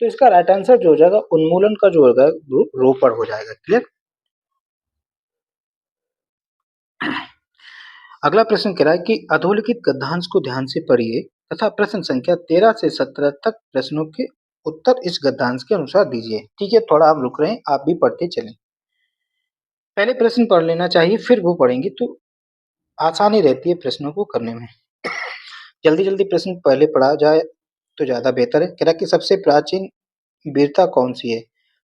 तो इसका राइट आंसर जो हो जाएगा उन्मूलन का जो होगा वो रोपण हो जाएगा। क्लियर। अगला प्रश्न कह रहा है कि अधोलिखित गद्यांश को ध्यान से पढ़िए तथा प्रश्न संख्या 13 से 17 तक प्रश्नों के उत्तर इस गद्यांश के अनुसार दीजिए। ठीक है, थोड़ा आप रुक रहे हैं, आप भी पढ़ते चलें। पहले प्रश्न पढ़ लेना चाहिए, फिर वो पढ़ेंगे तो आसानी रहती है प्रश्नों को करने में। जल्दी जल्दी प्रश्न पहले पढ़ा जाए तो ज्यादा बेहतर है। कह रहा कि सबसे प्राचीन वीरता कौन सी है?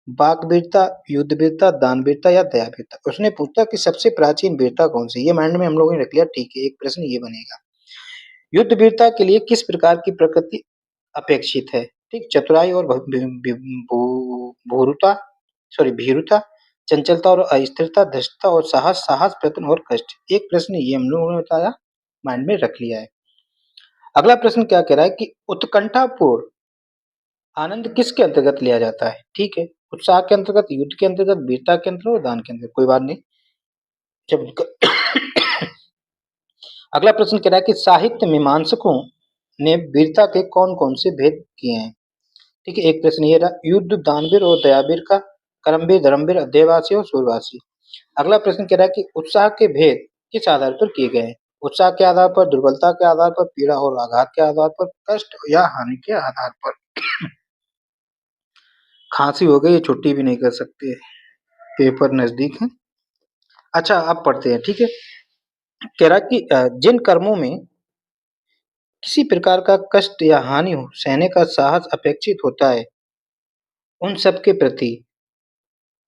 वाक वीरता, युद्ध वीरता, दान वीरता या दया वीरता। उसने पूछा कि सबसे प्राचीन वीरता कौन सी। ये माइंड में हम लोगों ने रख लिया, ठीक है। एक प्रश्न ये बनेगा, युद्ध वीरता के लिए किस प्रकार की प्रकृति अपेक्षित है? ठीक, चतुराई और भूरुता, सॉरी भीरुता, चंचलता और अस्थिरता, धृष्टता और साहस, साहस, प्रयत्न और कष्ट। एक प्रश्न ये हम लोगों ने बताया, माइंड में रख लिया है। अगला प्रश्न क्या कह रहा है कि उत्कंठापूर्ण आनंद किसके अंतर्गत लिया जाता है? ठीक है, उत्साह के अंतर्गत, युद्ध के अंतर्गत, वीरता के अंतर्गत और दान के अंतर्गत। कोई बात नहीं। जब अगला प्रश्न कह रहा है कि साहित्य मीमांसकों ने वीरता के कौन कौन से भेद किए हैं? ठीक है, एक प्रश्न ये रहा, युद्ध, दानवीर और दयावीर का, कर्मवीर, धर्मवीर, देववासी और सूरवासी। अगला प्रश्न कह रहा है कि उत्साह के भेद किस आधार पर किए गए हैं? उत्साह के आधार पर, दुर्बलता के आधार पर, पीड़ा और आघात के आधार पर, कष्ट या हानि के आधार पर। खांसी हो गई, छुट्टी भी नहीं कर सकते, पेपर नजदीक है। अच्छा, अब पढ़ते हैं। ठीक है, कह रहा कि जिन कर्मों में किसी प्रकार का कष्ट या हानि हो सहने का साहस अपेक्षित होता है, उन सब के प्रति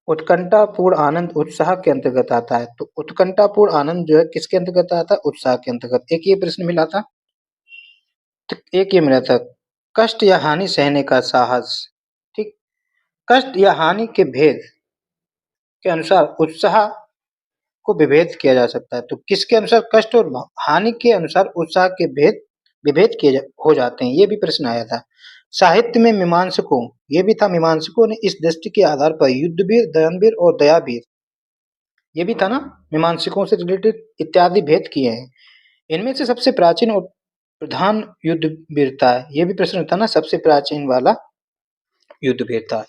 उत्कंठापूर्ण आनंद उत्साह के अंतर्गत आता है। तो उत्कंठापूर्ण आनंद जो है किसके अंतर्गत आता है? उत्साह के अंतर्गत। एक ये प्रश्न मिला था, तो एक ये मिला था कष्ट या हानि सहने का साहस। ठीक, कष्ट या हानि के भेद के अनुसार उत्साह को विभेद किया जा सकता है। तो किसके अनुसार कष्ट और हानि के अनुसार उत्साह के भेद विभेद हो जाते हैं, ये भी प्रश्न आया था। साहित्य में मीमांसकों, ये भी था, मीमांसकों ने इस दृष्टि के आधार पर युद्धवीर, दानवीर और दयावीर, ये भी था ना, मीमांसकों से रिलेटेड इत्यादि भेद किए हैं। इनमें से सबसे प्राचीन और प्रधान युद्ध वीरता है, ये भी प्रश्न था ना, सबसे प्राचीन वाला युद्ध वीरता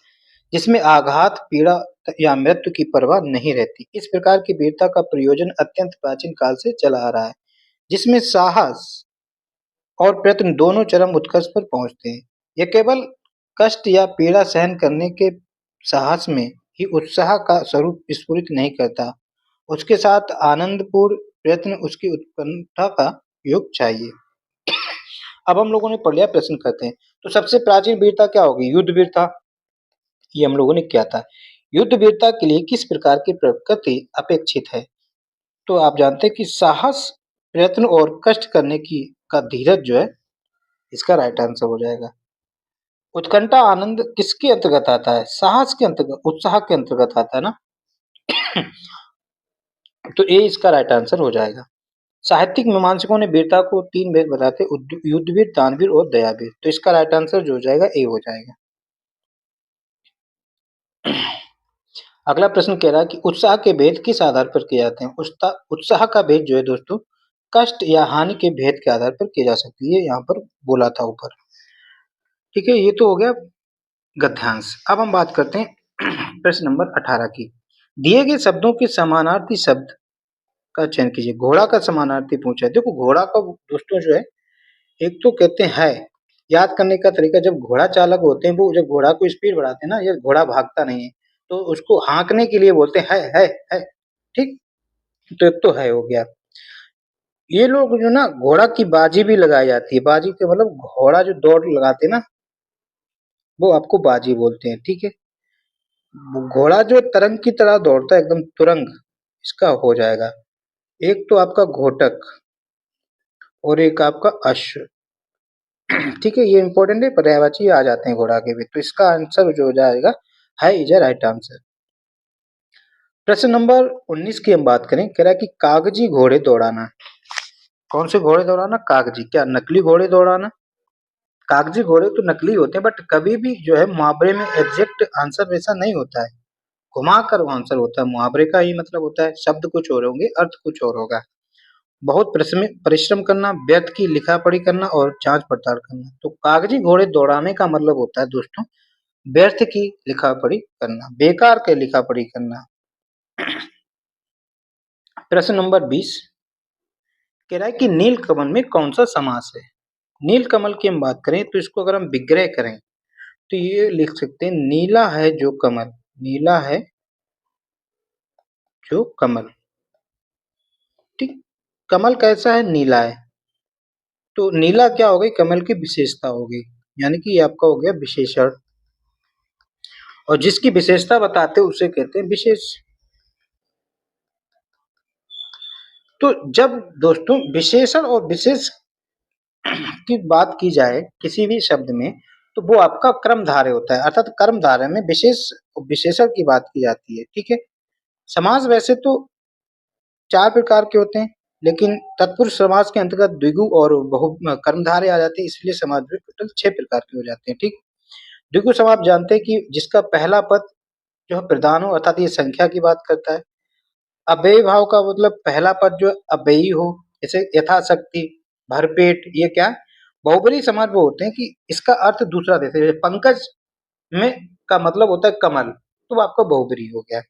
जिसमें आघात, पीड़ा या मृत्यु की परवाह नहीं रहती। इस प्रकार की वीरता का प्रयोजन अत्यंत प्राचीन काल से चला आ रहा है, जिसमें साहस और प्रयत्न दोनों चरम उत्कर्ष पर पहुंचते हैं। यह केवल कष्ट या पीड़ा सहन करने के साहस में ही उत्साह का स्वरूप स्फुरित नहीं करता, उसके साथ आनंदपूर्ण प्रयत्न, उसकी उत्कंठा का योग चाहिए। अब हम लोगों ने पढ़ लिया, प्रश्न करते हैं। तो सबसे प्राचीन वीरता क्या होगी? युद्ध वीरता, ये हम लोगों ने किया था। युद्ध वीरता के लिए किस प्रकार की प्रकृति अपेक्षित है? तो आप जानते हैं कि साहस, प्रयत्न और कष्ट करने की का धीरज जो है इसका राइट आंसर हो जाएगा। उत्कंठा आनंद किसके अंतर्गत आता है? साहस के अंतर्गत, उत्साह के अंतर्गत आता है ना। तो ए इसका राइट आंसर हो जाएगा। साहित्यिक मीमांसकों ने वीरता को तीन भेद बताते, युद्धवीर, दानवीर और दयावीर। तो इसका राइट आंसर जो हो जाएगा ए हो जाएगा। अगला प्रश्न कह रहा है कि उत्साह के भेद किस आधार पर किए जाते हैं? उत्साह का भेद जो है दोस्तों कष्ट या हानि के भेद के आधार पर किए जा सकती है, यहाँ पर बोला था ऊपर। ठीक है, ये तो हो गया गद्यांश। अब हम बात करते हैं प्रश्न नंबर 18 की। दिए गए शब्दों के समानार्थी शब्द का चयन कीजिए। घोड़ा का समानार्थी पूछा है। देखो घोड़ा का दोस्तों जो है, एक तो कहते हैं है, याद करने का तरीका, जब घोड़ा चालक होते हैं वो जब घोड़ा को स्पीड बढ़ाते हैं ना, ये घोड़ा भागता नहीं है, तो उसको हाँकने के लिए बोलते हैं है, ठीक। तो एक तो है हो गया। ये लोग जो ना घोड़ा की बाजी भी लगाई जाती है, बाजी के मतलब घोड़ा जो दौड़ लगाते हैं ना, वो आपको बाजी बोलते हैं, ठीक है। घोड़ा जो तरंग की तरह दौड़ता है एकदम तुरंग, इसका हो जाएगा। एक तो आपका घोटक और एक आपका अश्व, ठीक है। ये इंपॉर्टेंट है, पर्यायवाची आ जाते हैं घोड़ा के भी। तो इसका आंसर जो हो जाएगा है इज अ राइट आंसर। प्रश्न नंबर 19 की हम बात करें, कह रहा है कि कागजी घोड़े दौड़ाना। कौन से घोड़े दौड़ाना? कागजी। क्या नकली घोड़े दौड़ाना? कागजी घोड़े तो नकली होते हैं, बट कभी भी जो है मुहावरे में एग्जैक्ट आंसर वैसा नहीं होता है, घुमा कर वो आंसर होता है। मुहावरे का ही मतलब होता है शब्द कुछ और होंगे, अर्थ कुछ और होगा। बहुत परिश्रम करना, व्यर्थ की लिखा पढ़ी करना और जांच पड़ताल करना। तो कागजी घोड़े दौड़ाने का मतलब होता है दोस्तों व्यर्थ की लिखा पढ़ी करना, बेकार के लिखा पढ़ी करना। प्रश्न नंबर 20 कह रहा है कि नील कमल में कौन सा समास है? नील कमल की हम बात करें तो इसको अगर हम विग्रह करें तो ये लिख सकते हैं, नीला है जो कमल, नीला है जो कमल, ठीक। कमल कैसा है? नीला है। तो नीला क्या हो गई? कमल की विशेषता हो गई, यानी कि ये आपका हो गया विशेषण। और जिसकी विशेषता बताते हैं उसे कहते हैं विशेष। तो जब दोस्तों विशेषण और विशेष की बात की जाए किसी भी शब्द में, तो वो आपका कर्मधारय होता है, अर्थात कर्मधारय में विशेष विशेषण की बात की जाती है, ठीक है। समास वैसे तो 4 प्रकार के होते हैं, लेकिन तत्पुरुष समास के अंतर्गत द्विगु और बहु कर्मधारय आ जाते हैं, इसलिए समास भी टोटल 6 प्रकार के हो जाते हैं, ठीक। द्विगु समास जानते हैं कि जिसका पहला पद जो है प्रधान हो, अर्थात ये संख्या की बात करता है। अव्ययी भाव का मतलब पहला पद जो अव्ययी हो, जैसे यथाशक्ति, भरपेट, ये क्या बहुब्रीहि समास वो होते हैं कि इसका अर्थ दूसरा देते हैं। पंकज में का मतलब होता है कमल, तो वो आपका बहुब्रीहि हो गया।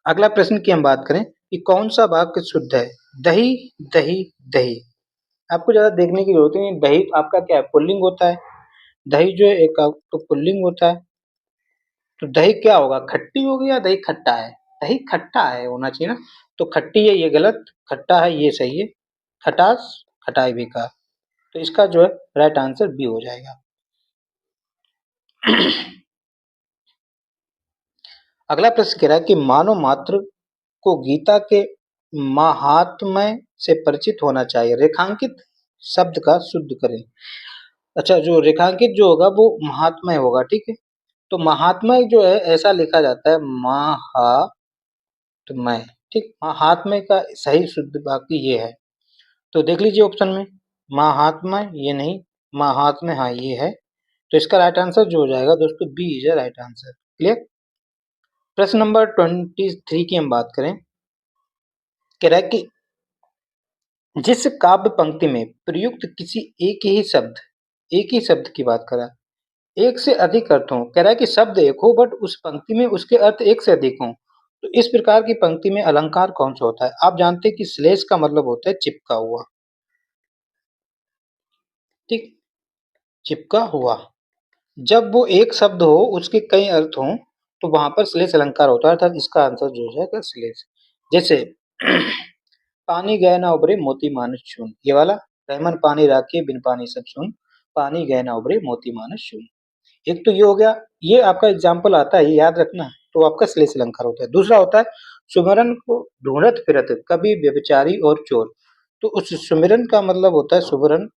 अगला प्रश्न की हम बात करें कि कौन सा वाक्य शुद्ध है? दही दही दही। आपको ज्यादा देखने की जरूरत नहीं, दही आपका क्या है? पुल्लिंग होता है। दही जो है एक आपका पुल्लिंग होता है। तो दही क्या होगा? खट्टी होगी या दही खट्टा है? दही खट्टा है होना चाहिए ना। तो खट्टी है ये गलत, खट्टा है ये सही है। खटास, खटाई भी का। तो इसका जो है राइट आंसर बी हो जाएगा। अगला प्रश्न कह रहा है कि मानव मात्र को गीता के महात्म्य से परिचित होना चाहिए, रेखांकित शब्द का शुद्ध करें। अच्छा, जो रेखांकित जो होगा वो महात्म्य होगा, ठीक है। तो महात्म्य जो है ऐसा लिखा जाता है महात्म्य, ठीक। महात्म्य का सही शुद्ध वाक्य ये है। तो देख लीजिए ऑप्शन में, महात्म्य ये नहीं, महात्म्य हाँ ये है। तो इसका राइट आंसर जो हो जाएगा दोस्तों B is right answer. Clear. प्रश्न नंबर 23 की हम बात करें, कह रहा है कि जिस काव्य पंक्ति में प्रयुक्त किसी एक ही शब्द की बात करा, एक से अधिक अर्थ हो, कह रहा है कि शब्द एक हो बट उस पंक्ति में उसके अर्थ एक से अधिक हों, तो इस प्रकार की पंक्ति में अलंकार कौन सा होता है? आप जानते हैं कि श्लेष का मतलब होता है चिपका हुआ, ठीक, चिपका हुआ। जब वो एक शब्द हो उसके कई अर्थ हों तो वहां पर श्लेष अलंकार होता है, अर्थात इसका आंसर जो हो जाएगा श्लेष। जैसे पानी गए ना उबरे मोती मानस चून, ये वाला, रहमन पानी राखे बिन पानी सब सुन, पानी गए ना उबरे मोती मानस चून। एक तो ये हो गया, ये आपका एग्जाम्पल आता है, ये याद रखना, तो आपका श्लेष अलंकार होता है। दूसरा होता है सुमिरन को ढूंढत फिरत कभी व्यभिचारी और चोर, तो उस सुमिरन का मतलब होता है सुमिरन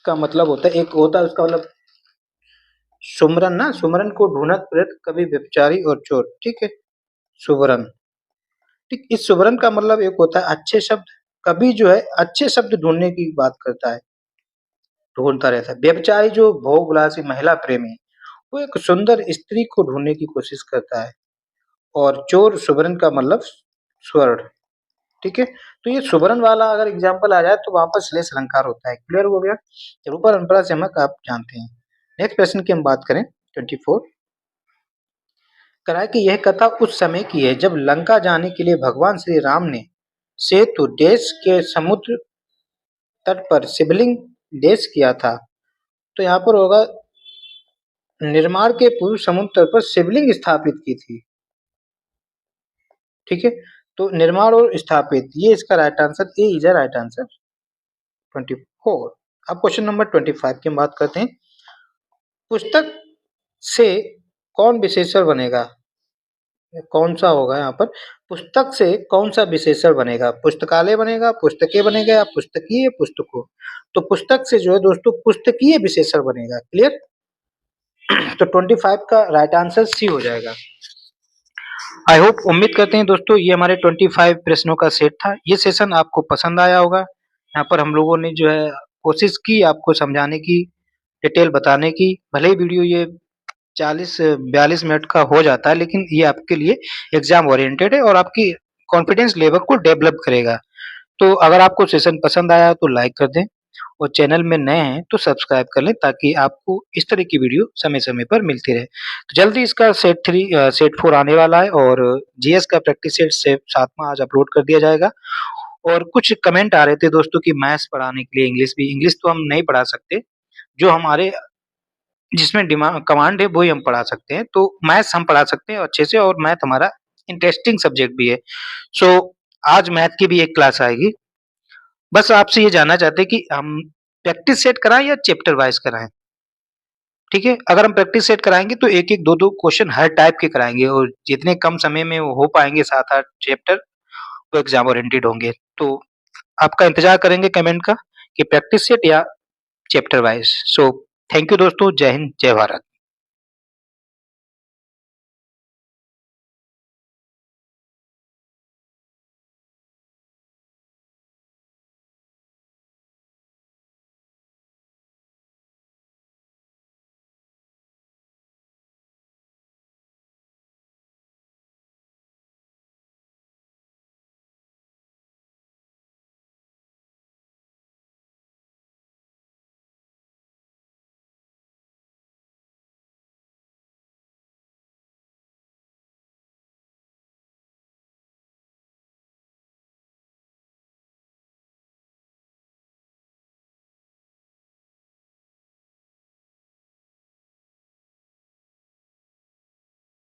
का मतलब होता है, एक होता है उसका मतलब सुमरन ना, सुमरन को ढूंढत फिरत कभी व्यभिचारी और चोर, ठीक है। सुवरन, ठीक। इस सुवरन का मतलब एक होता है अच्छे शब्द, कभी जो है अच्छे शब्द ढूंढने की बात करता है, ढूंढता रहता है। व्यभिचारी जो भोग विलासी महिला प्रेमी, वो एक सुंदर स्त्री को ढूंढने की कोशिश करता है। और चोर सुवर्ण का मतलब स्वर्ण, ठीक है। तो ये सुवर्ण वाला अगर एग्जाम्पल आ जाए तो वहां पर श्लेष अलंकार होता है। क्लियर हो गया। रूपा परंपरा से हम आप जानते हैं। नेक्स्ट प्रश्न की हम बात करें 24, करा कि यह कथा उस समय की है जब लंका जाने के लिए भगवान श्री राम ने सेतु देश के समुद्र तट पर शिवलिंग देश किया था। तो यहाँ पर होगा निर्माण के पूर्व समुद्र तट पर शिवलिंग स्थापित की थी। ठीक है, तो निर्माण और स्थापित, ये इसका right answer, A is a right answer 24। अब क्वेश्चन नंबर 25 की हम बात करते हैं। पुस्तक से कौन विशेषण बनेगा? कौन सा होगा यहाँ पर? पुस्तक से कौन सा विशेषण बनेगा? पुस्तकालय बनेगा, पुस्तकें बनेगा या पुस्तकीय पुस्तकों? तो पुस्तक से जो है दोस्तों पुस्तकीय विशेषण बनेगा। क्लियर? तो 25 का राइट आंसर सी हो जाएगा। आई होप, उम्मीद करते हैं दोस्तों ये हमारे 25 प्रश्नों का सेट था। ये सेशन आपको पसंद आया होगा। यहाँ पर हम लोगों ने जो है कोशिश की आपको समझाने की, डिटेल बताने की। भले ही वीडियो ये 40-42 मिनट का हो जाता है, लेकिन ये आपके लिए एग्जाम ओरिएंटेड है और आपकी कॉन्फिडेंस लेवल को डेवलप करेगा। तो अगर आपको सेशन पसंद आया तो लाइक कर दें और चैनल में नए हैं तो सब्सक्राइब कर लें, ताकि आपको इस तरह की वीडियो समय-समय पर मिलती रहे। तो जल्दी इसका सेट 4 आने वाला है और जीएस का प्रैक्टिस सेट से 7वां आज अपलोड कर दिया जाएगा। और कुछ कमेंट आ रहे थे दोस्तों कि मैथ्स पढ़ाने के लिए इंग्लिश भी, इंग्लिश तो हम नहीं पढ़ा सकते, जो हमारे जिसमें कमांड है वही हम पढ़ा सकते हैं। तो मैथ्स हम पढ़ा सकते हैं अच्छे से, और मैथ हमारा इंटरेस्टिंग सब्जेक्ट भी है। सो आज मैथ की भी एक क्लास आएगी। बस आपसे ये जानना चाहते हैं कि हम प्रैक्टिस सेट कराएं या चैप्टर वाइज कराएं? ठीक है, अगर हम प्रैक्टिस सेट कराएंगे तो एक एक दो दो क्वेश्चन हर टाइप के कराएंगे, और जितने कम समय में वो हो पाएंगे 7-8 चैप्टर, वो एग्जाम ओरिएंटेड होंगे। तो आपका इंतजार करेंगे कमेंट का कि प्रैक्टिस सेट या chapter wise. So thank you दोस्तों, जय हिंद, जय भारत।